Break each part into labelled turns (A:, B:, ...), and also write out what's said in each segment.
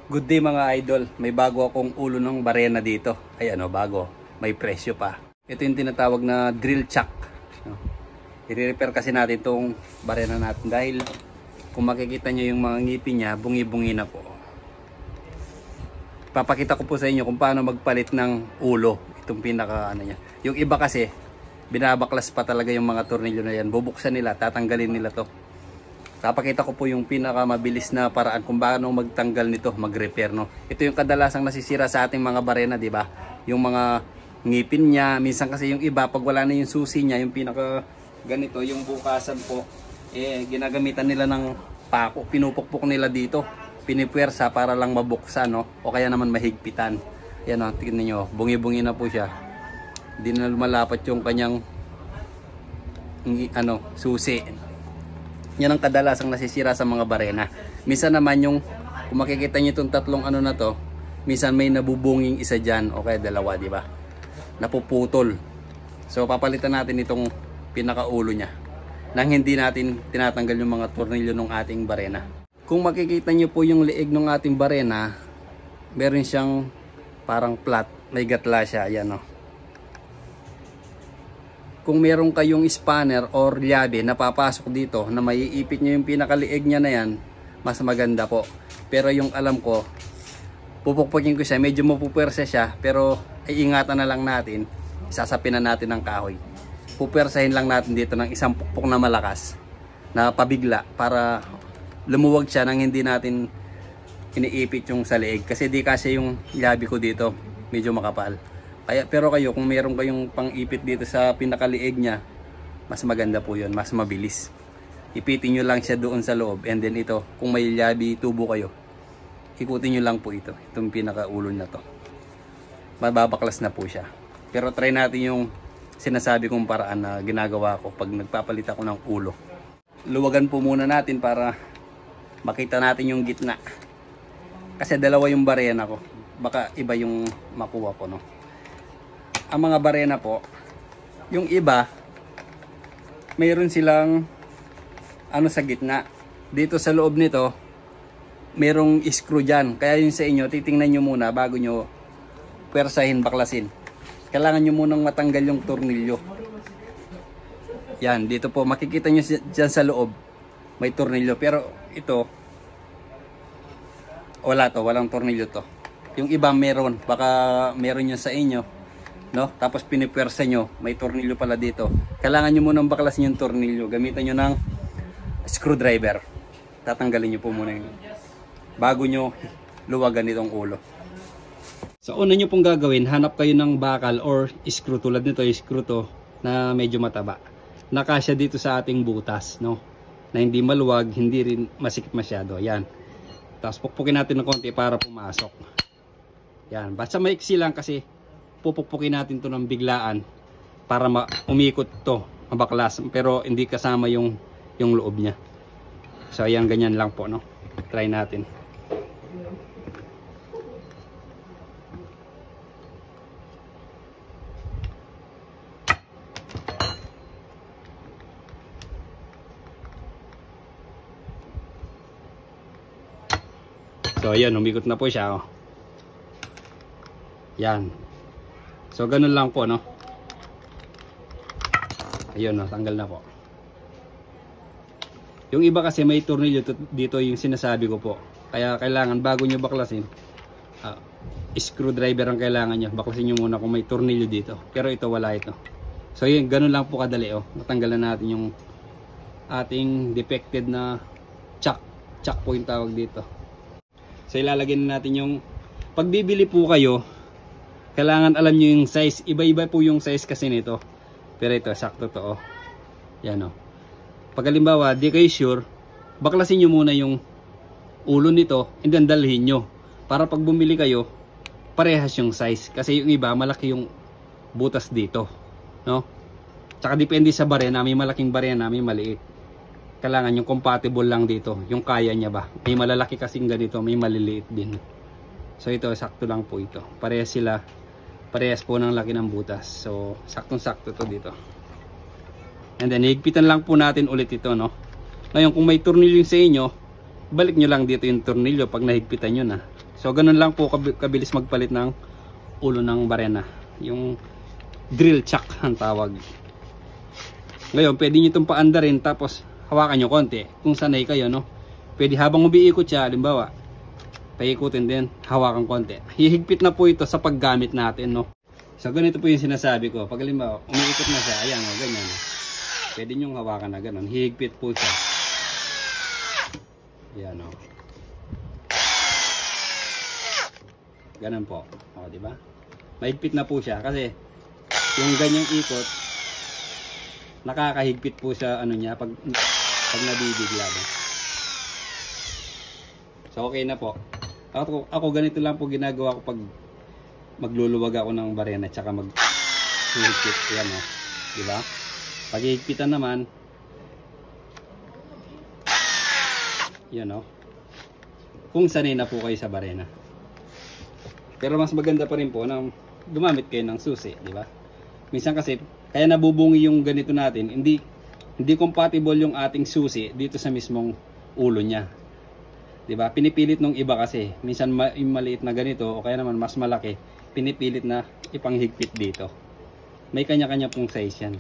A: Good day mga idol, may bago akong ulo ng barena dito. Ay ano, bago, may presyo pa. Ito yung tinatawag na drill chuck. I-repair kasi natin itong barena natin dahil kung makikita nyo yung mga ngipin niya, bungi-bungi na po. Papakita ko po sa inyo kung paano magpalit ng ulo. Itong pinaka ano niya. Yung iba kasi, binabaklas pa talaga yung mga tornilyo na yan. Bubuksan nila, tatanggalin nila to. Papakita ko po yung pinakamabilis na paraan kung paano magtanggal nito, mag-repair, no. Ito yung kadalasang nasisira sa ating mga barena, di ba? Yung mga ngipin niya, minsan kasi yung iba pag wala na yung susi niya, yung pinaka ganito, yung bukasan po, ginagamitan nila ng pako, pinupukpok nila dito, pinipuwersa para lang mabuksan, no, o kaya naman mahigpitan. Yan, no, tingnan niyo, bungi-bungi na po siya. Hindi na lumalapat yung kanyang susi. Yan ang kadalasang nasisira sa mga barena. Minsan naman yung, kung makikita nyo itong tatlong ano na to, minsan may nabubunging isa dyan, o kaya dalawa, di ba? Napuputol. So papalitan natin itong pinakaulo niya nang hindi natin tinatanggal yung mga tornilyo ng ating barena. Kung makikita nyo po yung liig ng ating barena, meron siyang parang flat, may gatla siya, ayan, o. Kung meron kayong spanner or llave na papasok dito na maiipit nyo yung pinakaliig niya na yan, mas maganda po. Pero yung alam ko, pupukpukin ko siya, medyo mapupwersa siya, pero iingatan na lang natin, sasapin na natin ng kahoy. Pupwersahin lang natin dito ng isang pukpok na malakas, na pabigla, para lumuwag siya nang hindi natin iniipit yung sa liig. Kasi di kasi yung llave ko dito, medyo makapal. Pero kayo, kung meron kayong pang-ipit dito sa pinakaliig niya, mas maganda po yun, mas mabilis. Ipitin nyo lang siya doon sa loob, and then ito, kung may llave tubo kayo, ikutin nyo lang po ito, itong pinakaulo na to. Mababaklas na po siya. Pero try natin yung sinasabi kong paraan na ginagawa ko pag nagpapalit ako ng ulo. Luwagan po muna natin para makita natin yung gitna. Kasi dalawa yung barena ko, baka iba yung makuha ko, no. Ang mga barena po, yung iba mayroon silang ano sa gitna. Dito sa loob nito mayroong screw dyan, kaya yung sa inyo titingnan nyo muna bago nyo pwersahin, baklasin. Kailangan nyo munang matanggal yung tornilyo. Yan, dito po makikita nyo dyan sa loob may tornilyo, pero ito wala to, walang tornilyo to. Yung iba meron, baka meron yun sa inyo, no? Tapos pinipwersa nyo, may tornilyo pala dito. Kailangan nyo munang baklasin yung tornilyo. Gamitan nyo ng screwdriver. Tatanggalin nyo po muna yung bago nyo luwagan itong ulo. So una nyo pong gagawin, hanap kayo ng bakal or screw, tulad nito, screw to na medyo mataba, nakasya dito sa ating butas, no? Na hindi maluwag, hindi rin masikip masyado. Yan. Tapos pukpukin natin ng konti para pumasok. Yan, basta maiksi lang kasi pupukpukin natin to ng biglaan para umikot to, mabaklas, pero hindi kasama yung loob niya. So ayan, ganyan lang po, no. Try natin. So ayan, umikot na po siya, oh. Yan. So ganun lang po, no. Ayun, no, tanggal na po. Yung iba kasi may tornilyo dito, yung sinasabi ko po. Kaya kailangan bago nyo baklasin, screwdriver ang kailangan nyo. Baklasin nyo muna kung may tornilyo dito. Pero ito wala ito. So yun, ganun lang po kadali, oh. Natanggalan natin yung ating defected na chuck. Chuck po yung tawag dito. So ilalagay na natin yung, pagbibili po kayo, kailangan alam nyo yung size. Iba-iba po yung size kasi nito. Pero ito, sakto to, oh. Yan, oh. Pag halimbawa, di kayo sure, baklasin nyo muna yung ulo nito and then dalhin nyo. Para pag bumili kayo, parehas yung size. Kasi yung iba, malaki yung butas dito, no? Tsaka depende sa barena, may malaking barena, may maliit. Kailangan yung compatible lang dito, yung kaya niya ba. May malalaki kasing ganito, may maliliit din. So ito, sakto lang po ito. Parehas sila, parehas po ng laki ng butas. So saktong sakto to dito. And then higpitan lang po natin ulit ito, no. Ngayon kung may tornilyo sa inyo, balik nyo lang dito yung tornilyo pag nahigpitan nyo na. So ganun lang po kabilis magpalit ng ulo ng barena, yung drill chuck ang tawag. Ngayon pwede nyo itong paanda rin, tapos hawakan nyo konti kung sanay kayo, no? Pwede habang umiikot siya, halimbawa paikutin din, hawakan konti. Hihigpit na po ito sa paggamit natin, no? So ganito po yung sinasabi ko, pag halimbawa umiikot na siya, ayan o, ganyan, pwede nyo hawakan na ganun, hihigpit po siya. Yan o. Ganun po. O, di ba? Mahigpit na po siya kasi yung ganyang ikot nakakahigpit po siya ano niya pag nabibigla. So okay na po. Ako ganito lang po ginagawa ko pag magluluwag ako ng barena tsaka higpit. Yan o. Di ba? Pag higpitan naman, yan o. Kung sanay na po kayo sa barena. Pero mas maganda pa rin po na gumamit kayo ng susi, di ba? Minsan kasi kaya nabubungi yung ganito natin, hindi compatible yung ating susi dito sa mismong ulo niya. Di ba? Pinipilit nung iba kasi, minsan yung maliit na ganito o kaya naman mas malaki, pinipilit na ipanghigpit dito. May kanya-kanya pong size yan.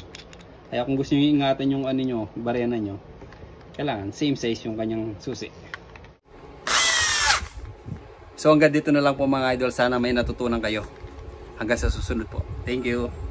A: Kaya kung gusto niyo ingatan yung ano nyo, barena nyo, kailangan same size yung kanyang susi. So hanggang dito na lang po mga idol. Sana may natutunan kayo. Hanggang sa susunod po. Thank you.